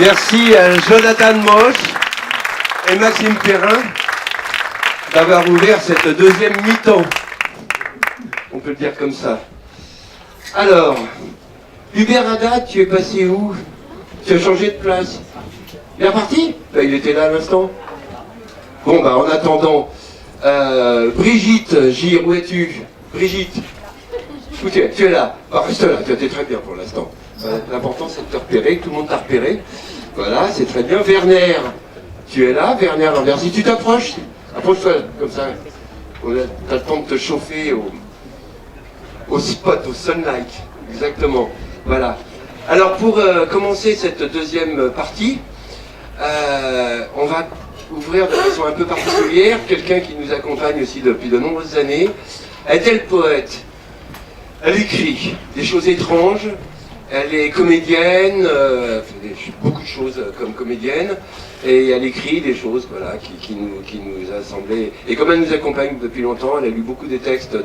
Merci à Jonathan Moche et Maxime Perrin d'avoir ouvert cette deuxième mi-temps. On peut le dire comme ça. Alors, Hubert Haddad, tu es passé où? Tu as changé de place. Il est reparti? Ben, il était là à l'instant. Bon, en attendant, Brigitte Gire, où es-tu? Brigitte, où tu es là? Reste là, tu es très bien pour l'instant. L'important c'est de te repérer, que tout le monde t'a repéré. Voilà, c'est très bien. Werner, tu es là? Werner, alors si tu t'approches, approche-toi comme ça. T'as le temps de te chauffer au spot, au sunlight. Exactement. Voilà. Alors pour commencer cette deuxième partie, on va ouvrir de façon un peu particulière. Quelqu'un qui nous accompagne aussi depuis de nombreuses années. Est-elle poète? Elle écrit des choses étranges. Elle est comédienne, fait beaucoup de choses comme comédienne, et elle écrit des choses voilà, qui nous a semblé... Et comme elle nous accompagne depuis longtemps, elle a lu beaucoup des textes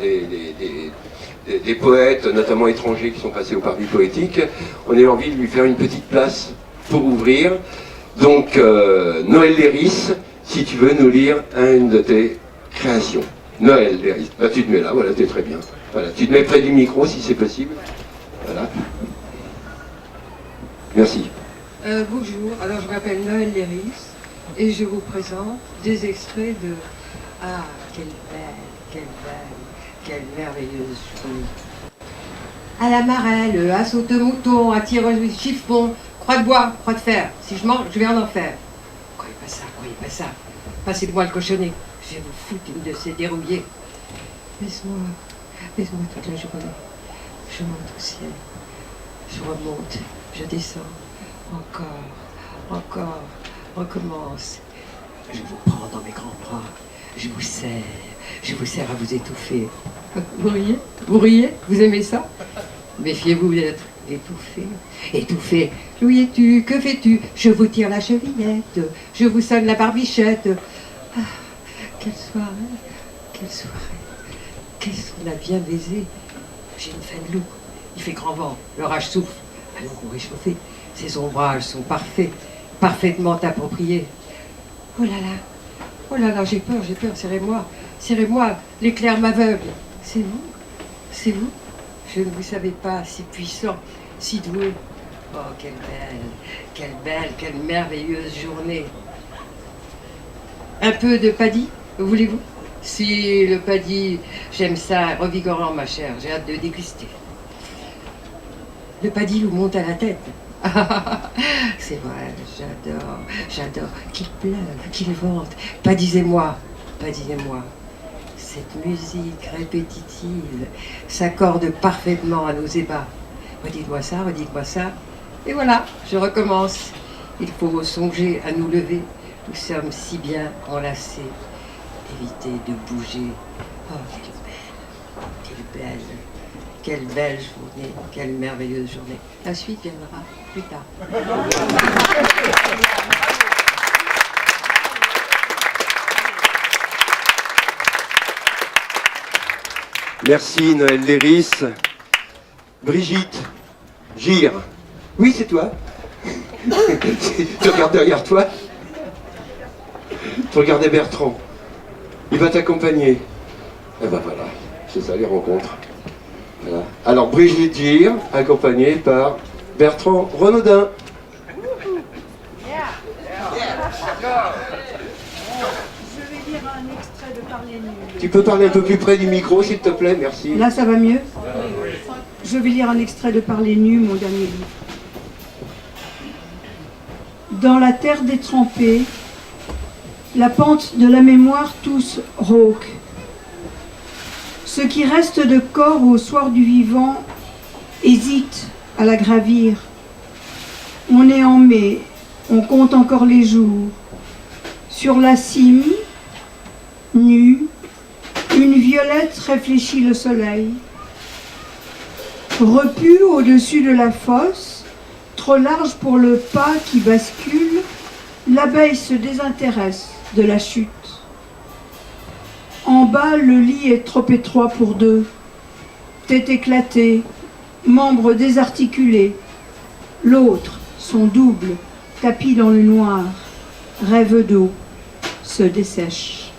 des poètes, notamment étrangers, qui sont passés au Parvis poétique. On a eu envie de lui faire une petite place pour ouvrir. Donc, Noël Léris, si tu veux nous lire une de tes créations. Noël Léris, tu te mets là, voilà, t'es très bien. Voilà, tu te mets près du micro si c'est possible. Voilà. Merci. Bonjour, alors je m'appelle Noël Léris et je vous présente des extraits de... Ah, quelle merveilleuse journée. À la marelle, à saute-mouton, à tireuse de chiffon, croix de bois, croix de fer. Si je mange, je vais en enfer. Croyez pas ça. Passez-moi le cochonnet. Je vais vous foutre une de ces dérouillées. Baisse-moi toute la journée. Je monte au ciel. Je remonte. Je descends, encore, recommence. Je vous prends dans mes grands bras, je vous serre à vous étouffer. Vous riez? Vous aimez ça? Méfiez-vous d'être étouffé. Jouis-tu? Que fais-tu? Je vous tire la chevillette, je vous sonne la barbichette. Ah, quelle soirée, qu'est-ce qu'on a bien baisé. J'ai une faine loup, il fait grand vent, l'orage souffle. Allons vous réchauffer, ces ombrages sont parfaitement appropriés. Oh là là, j'ai peur, serrez-moi, l'éclair m'aveugle. C'est vous, je ne vous savais pas si puissant, si doué. Oh, quelle merveilleuse journée. Un peu de paddy, voulez-vous? Si, le paddy, j'aime ça, revigorant ma chair, j'ai hâte de déguster. Le paddy vous monte à la tête. C'est vrai, j'adore. Qu'il pleuve, qu'il vente. Padisez-moi. Cette musique répétitive s'accorde parfaitement à nos ébats. Redites-moi ça. Et voilà, je recommence. Il faut songer à nous lever. Nous sommes si bien enlacés. Évitez de bouger. Oh, quelle belle journée, quelle merveilleuse journée. La suite viendra plus tard. Merci Noël Léris. Brigitte Gire. Oui, c'est toi. Tu regardes derrière toi. Tu regardais Bertrand. Il va t'accompagner. Et ben voilà, c'est ça les rencontres. Voilà. Alors Brigitte Gire, accompagnée par Bertrand Renaudin. Je vais lire un extrait de Parler nu. Tu peux parler un peu plus près du micro, s'il te plaît, merci. Là, ça va mieux? Je vais lire un extrait de Parler nu, mon dernier livre. Dans la terre détrempée, la pente de la mémoire tous rauque. Ce qui reste de corps au soir du vivant hésite à la gravir. On est en mai, on compte encore les jours. Sur la cime, nue, une violette réfléchit le soleil. Repue au-dessus de la fosse, trop large pour le pas qui bascule, l'abeille se désintéresse de la chute. En bas, le lit est trop étroit pour deux. Tête éclatée, membres désarticulés. L'autre, son double, tapis dans le noir, rêve d'eau, se dessèche.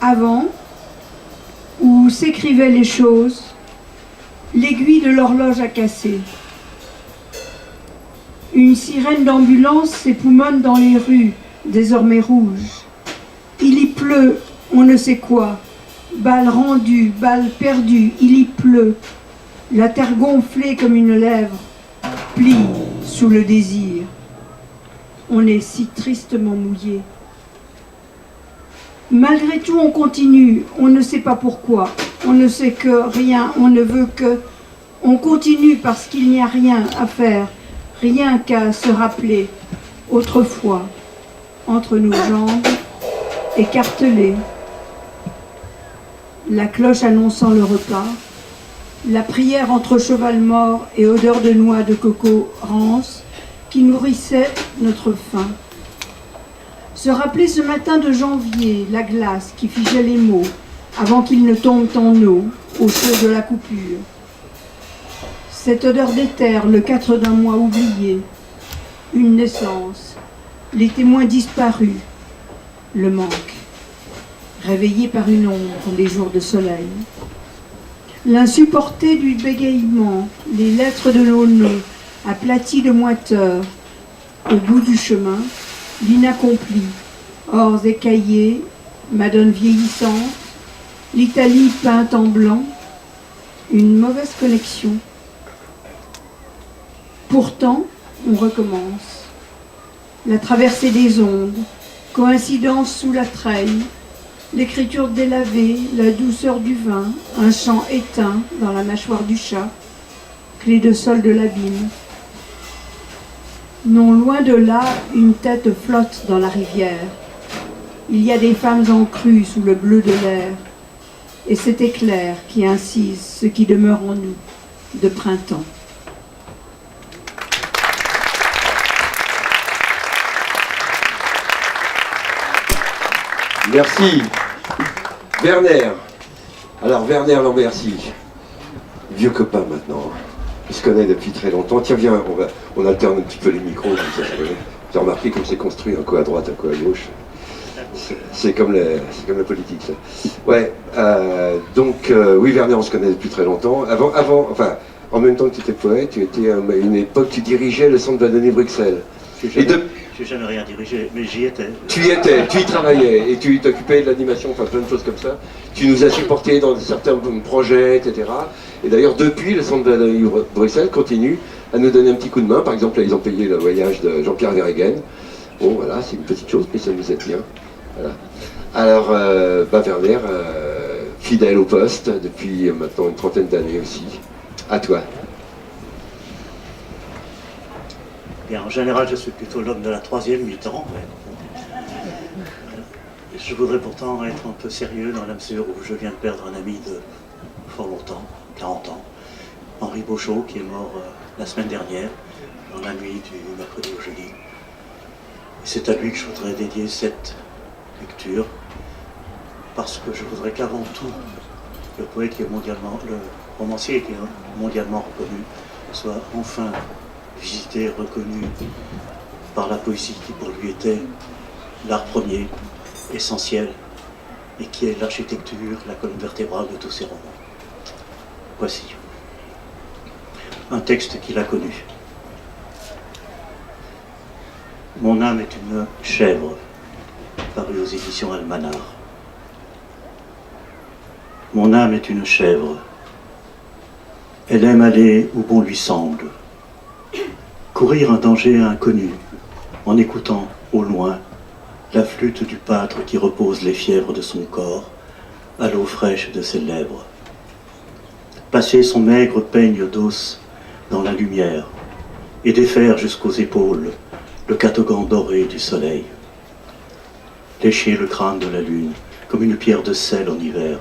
Avant, où s'écrivaient les choses, l'aiguille de l'horloge a cassé. Une sirène d'ambulance s'époumonne dans les rues, désormais rouges. Il y pleut, on ne sait quoi. Balle rendue, balle perdue, il y pleut. La terre gonflée comme une lèvre plie sous le désir. On est si tristement mouillé. Malgré tout, on continue, on ne sait pas pourquoi. On ne sait que rien, on ne veut que... On continue parce qu'il n'y a rien à faire, rien qu'à se rappeler, autrefois, entre nos jambes, écartelées, la cloche annonçant le repas, la prière entre cheval mort et odeur de noix de coco rance qui nourrissait notre faim. Se rappeler ce matin de janvier, la glace qui figeait les mots avant qu'ils ne tombent en eau au feu de la coupure. Cette odeur d'éther, le 4 d'un mois oublié, une naissance, les témoins disparus, le manque, réveillé par une ombre, les jours de soleil. L'insupporté du bégaiement, les lettres de nos noms, aplaties de moiteur, au bout du chemin, l'inaccompli, ors écaillés, madone vieillissante, l'Italie peinte en blanc, une mauvaise connexion. Pourtant, on recommence. La traversée des ondes, coïncidence sous la treille, l'écriture délavée, la douceur du vin, un chant éteint dans la mâchoire du chat, clé de sol de l'abîme. Non loin de là, une tête flotte dans la rivière. Il y a des femmes en crue sous le bleu de l'air, et cet éclair qui incise ce qui demeure en nous de printemps. Merci. Werner. Alors, Werner Lambercy, vieux copain maintenant. On se connaît depuis très longtemps. Tiens, viens, on alterne un petit peu les micros. Tu as remarqué comme c'est construit, un coup à droite, un coup à gauche. C'est comme la politique, ça. Ouais, oui, Werner, on se connaît depuis très longtemps. Enfin, en même temps que tu étais poète, tu étais à une époque, tu dirigeais le centre Wallonie-Bruxelles. J'ai jamais rien dirigé, mais j'y étais. Tu y étais, tu y travaillais, et tu t'occupais de l'animation, enfin plein de choses comme ça. Tu nous as supportés dans certains projets, etc. Et d'ailleurs, depuis, le centre de Bruxelles continue à nous donner un petit coup de main. Par exemple, là, ils ont payé le voyage de Jean-Pierre Verhegen. Bon, voilà, c'est une petite chose, mais ça nous aide bien. Voilà. Alors, Werner, fidèle au poste depuis maintenant une trentaine d'années aussi. À toi. Bien, en général, je suis plutôt l'homme de la troisième mi-temps. Je voudrais pourtant être un peu sérieux dans la mesure où je viens de perdre un ami de fort longtemps, 40 ans, Henri Beauchot, qui est mort la semaine dernière, dans la nuit du mercredi au jeudi. C'est à lui que je voudrais dédier cette lecture, parce que je voudrais qu'avant tout, le poète qui est mondialement, le romancier qui est mondialement reconnu, soit enfin visité, reconnu par la poésie qui pour lui était l'art premier, essentiel, et qui est l'architecture, la colonne vertébrale de tous ses romans. Voici un texte qu'il a connu. Mon âme est une chèvre, paru aux éditions Almanar. Mon âme est une chèvre. Elle aime aller où bon lui semble, courir un danger inconnu, en écoutant au loin la flûte du pâtre qui repose les fièvres de son corps à l'eau fraîche de ses lèvres. Passer son maigre peigne d'os dans la lumière et défaire jusqu'aux épaules le catogan doré du soleil. Lécher le crâne de la lune comme une pierre de sel en hiver,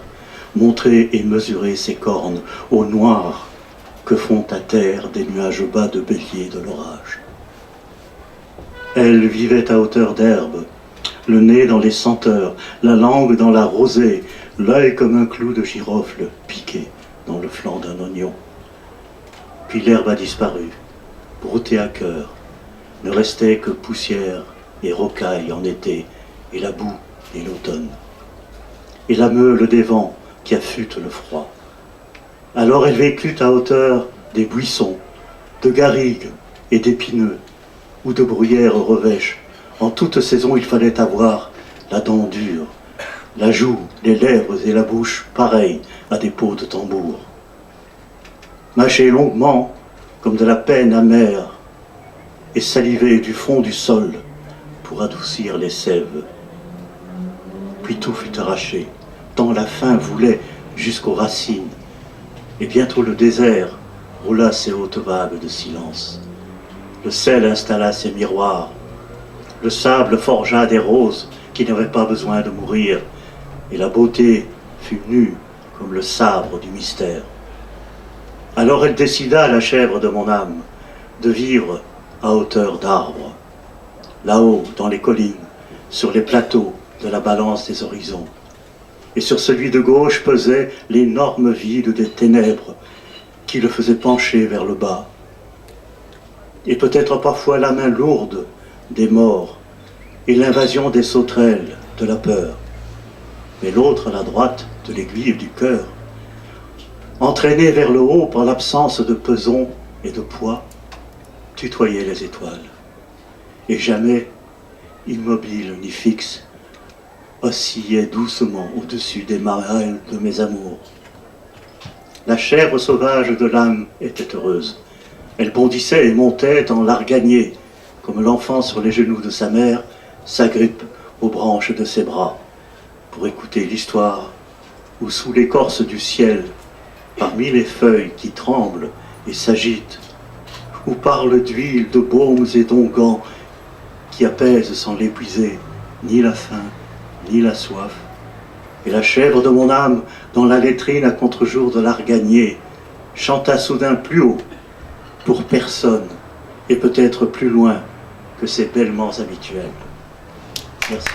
montrer et mesurer ses cornes au noir que font à terre des nuages bas de bélier de l'orage. Elle vivait à hauteur d'herbe, le nez dans les senteurs, la langue dans la rosée, l'œil comme un clou de girofle piqué dans le flanc d'un oignon. Puis l'herbe a disparu, brouté à cœur, ne restait que poussière et rocailles en été, et la boue et l'automne, et la meule des vents qui affûtent le froid. Alors elle vécut à hauteur des buissons, de garrigues et d'épineux, ou de bruyères revêches. En toute saison, il fallait avoir la dent dure, la joue, les lèvres et la bouche pareilles à des peaux de tambour. Mâcher longuement, comme de la peine amère, et saliver du fond du sol pour adoucir les sèves. Puis tout fut arraché, tant la faim voulait jusqu'aux racines, et bientôt le désert roula ses hautes vagues de silence. Le sel installa ses miroirs, le sable forgea des roses qui n'avaient pas besoin de mourir, et la beauté fut nue comme le sabre du mystère. Alors elle décida, la chèvre de mon âme, de vivre à hauteur d'arbre, là-haut dans les collines, sur les plateaux de la balance des horizons. Et sur celui de gauche pesait l'énorme vide des ténèbres qui le faisait pencher vers le bas. Et peut-être parfois la main lourde des morts et l'invasion des sauterelles de la peur. Mais l'autre à la droite de l'aiguille du cœur, entraîné vers le haut par l'absence de pesons et de poids, tutoyait les étoiles. Et jamais, immobile ni fixe, oscillait doucement au-dessus des marelles de mes amours. La chèvre sauvage de l'âme était heureuse. Elle bondissait et montait dans l'arganier, comme l'enfant sur les genoux de sa mère s'agrippe aux branches de ses bras, pour écouter l'histoire où sous l'écorce du ciel, parmi les feuilles qui tremblent et s'agitent, où parle d'huile, de baumes et d'onguents qui apaisent sans l'épuiser ni la faim ni la soif. Et la chèvre de mon âme, dans la latrine à contre-jour de l'arganier, chanta soudain plus haut, pour personne, et peut-être plus loin que ses bêlements habituels. Merci.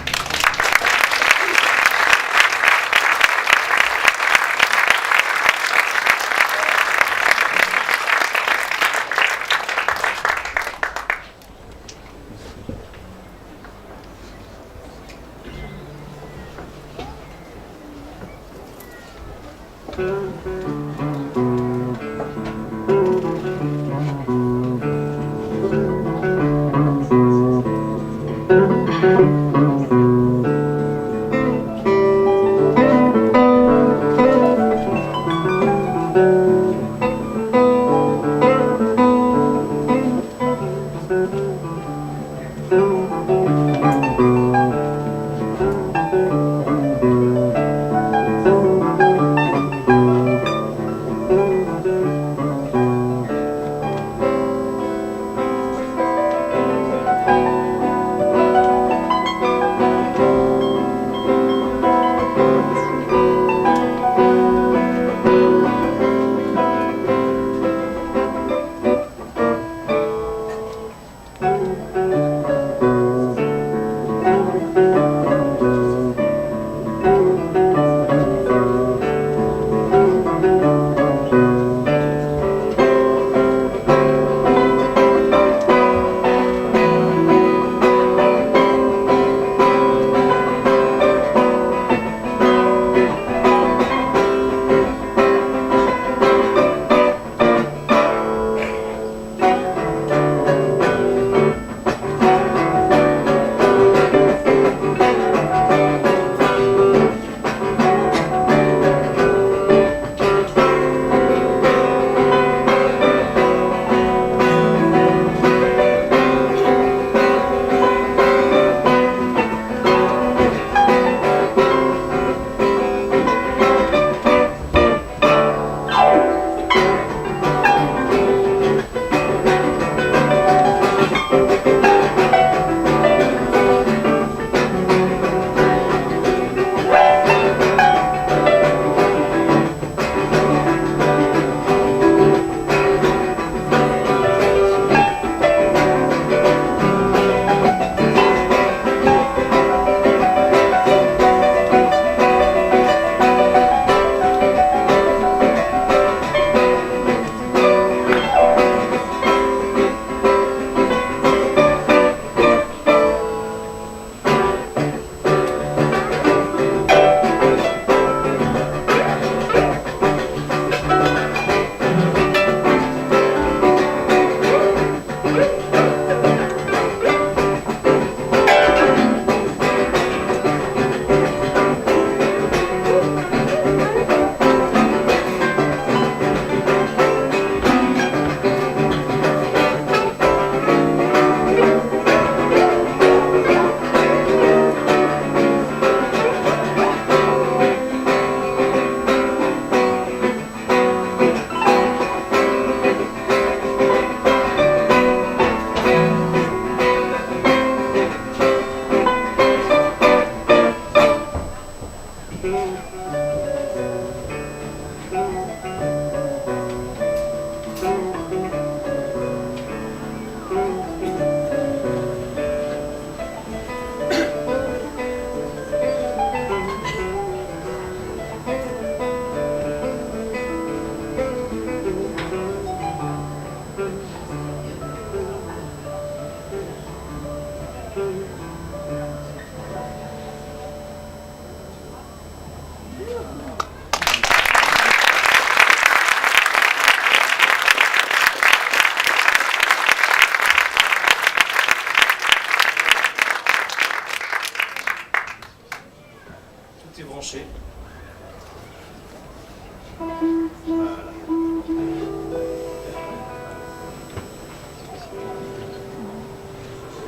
marcher.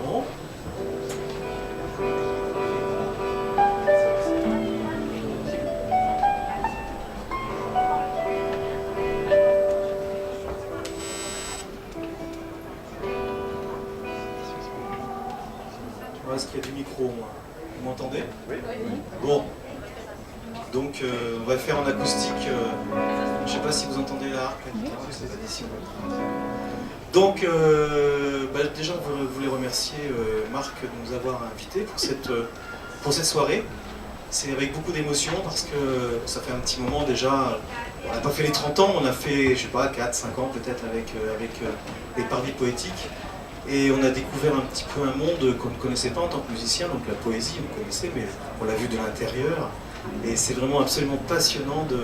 Bon. Est-ce qu'il y a du micro au moins? Vous m'entendez? Oui. Bon. Donc on va faire en acoustique. Je ne sais pas si vous entendez la harpe, la guitare, je sais pas si on va. Donc déjà je voulais remercier Marc de nous avoir invités pour cette soirée. C'est avec beaucoup d'émotion parce que ça fait un petit moment déjà. On n'a pas fait les 30 ans, on a fait, je sais pas, 4-5 ans peut-être avec les Parvis poétiques. Et on a découvert un petit peu un monde qu'on ne connaissait pas en tant que musicien, donc la poésie, vous connaissez, mais on l'a vu de l'intérieur. Et c'est vraiment absolument passionnant de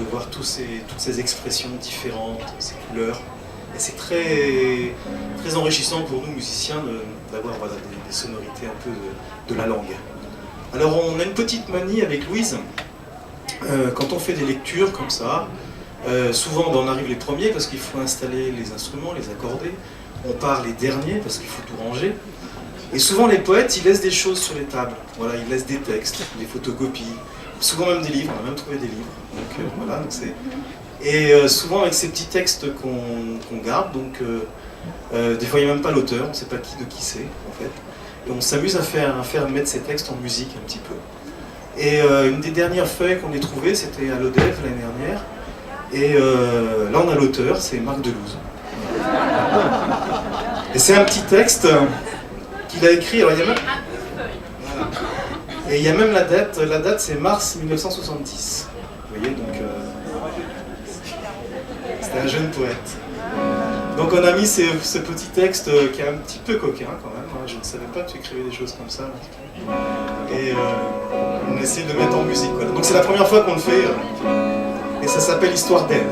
voir toutes ces expressions différentes, ces couleurs. Et c'est très, très enrichissant pour nous, musiciens, d'avoir des sonorités un peu de la langue. Alors on a une petite manie avec Louise, quand on fait des lectures comme ça, souvent on arrive les premiers parce qu'il faut installer les instruments, les accorder. On part les derniers parce qu'il faut tout ranger. Et souvent les poètes, ils laissent des choses sur les tables. Voilà, ils laissent des textes, des photocopies, souvent même des livres, on a même trouvé des livres. Donc voilà, et souvent avec ces petits textes qu'on garde, donc des fois il n'y a même pas l'auteur, on ne sait pas de qui c'est en fait. Et on s'amuse à faire mettre ces textes en musique un petit peu. Et une des dernières feuilles qu'on ait trouvées, c'était à l'ODEF l'année dernière. Et là on a l'auteur, c'est Marc Delouze. Et c'est un petit texte qu'il a écrit, alors il y a même... Voilà. Et il y a même la date c'est mars 1970. Vous voyez, donc c'était un jeune poète. Donc on a mis ce petit texte qui est un petit peu coquin quand même, hein. Je ne savais pas que tu écrivais des choses comme ça. Et on a essayé de le mettre en musique, quoi. Donc c'est la première fois qu'on le fait, et ça s'appelle Histoire d'elle.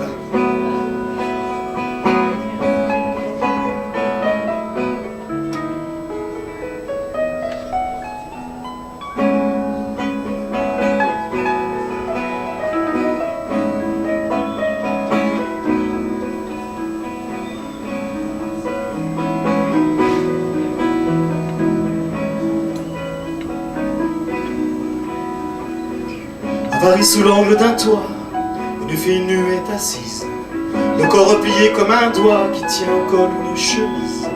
Paris sous l'angle d'un toit, une fille nue est assise, le corps replié comme un doigt qui tient au col une chemise.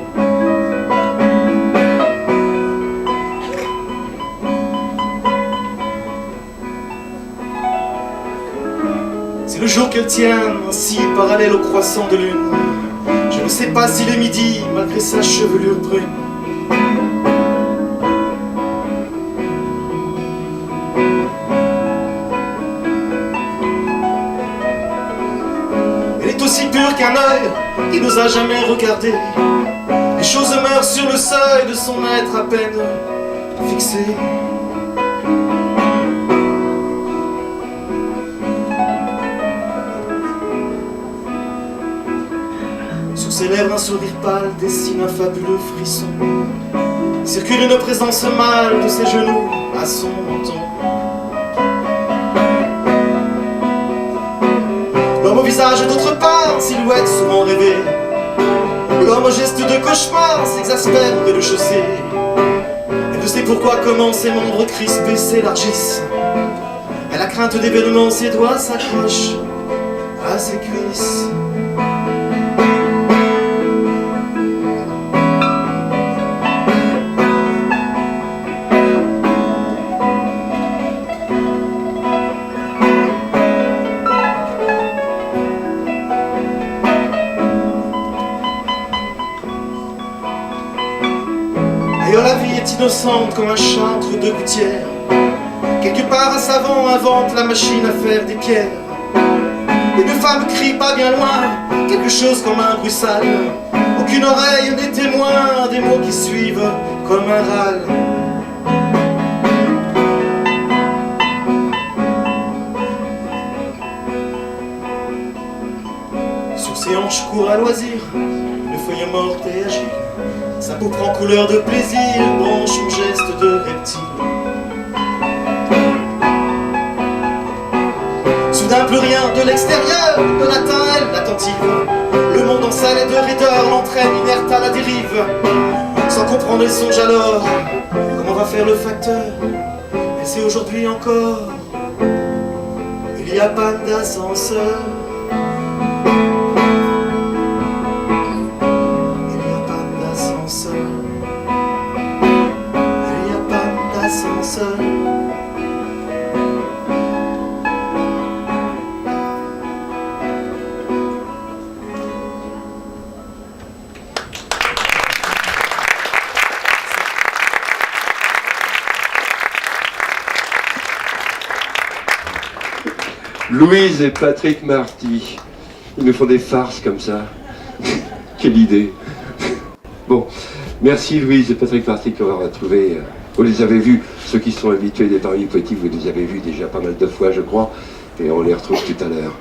C'est le jour qu'elle tient, ainsi parallèle au croissant de lune. Je ne sais pas s'il est midi, malgré sa chevelure brune. Aussi pur qu'un œil qui nous a jamais regardé. Les choses meurent sur le seuil de son être à peine fixé. Sur ses lèvres un sourire pâle dessine un fabuleux frisson. Circule une présence mâle de ses genoux à son menton. L'homme au visage d'autre part, silhouette souvent rêvée. L'homme au geste de cauchemar s'exaspère au rez-de-chaussée. Elle ne sait pourquoi, comment ses membres crispés s'élargissent. Elle a crainte d'événements, ses doigts s'accrochent à ses cuisses. La vie est innocente comme un chantre de gouttière. Quelque part un savant invente la machine à faire des pierres. Une femme crie pas bien loin, quelque chose comme un bruit sale. Aucune oreille n'est témoin des mots qui suivent comme un râle. Sur ses hanches court à loisir une feuille morte et agile. Sa peau prend couleur de plaisir, branche ou geste de reptile. Soudain plus rien de l'extérieur, de latin elle l'attentive. Le monde en salle de raideur l'entraîne inerte à la dérive. Sans comprendre elle songe alors comment va faire le facteur. Et c'est aujourd'hui encore, il n'y a pas d'ascenseur. Il n'y a pas d'ascenseur. Il n'y a pas d'ascenseur. Louise et Patrick Marty, ils nous font des farces comme ça. Quelle idée. Bon, merci Louise et Patrick Marty qu'on va retrouver. Vous les avez vus, ceux qui sont habitués des paris petits, vous les avez vus déjà pas mal de fois je crois, et on les retrouve tout à l'heure.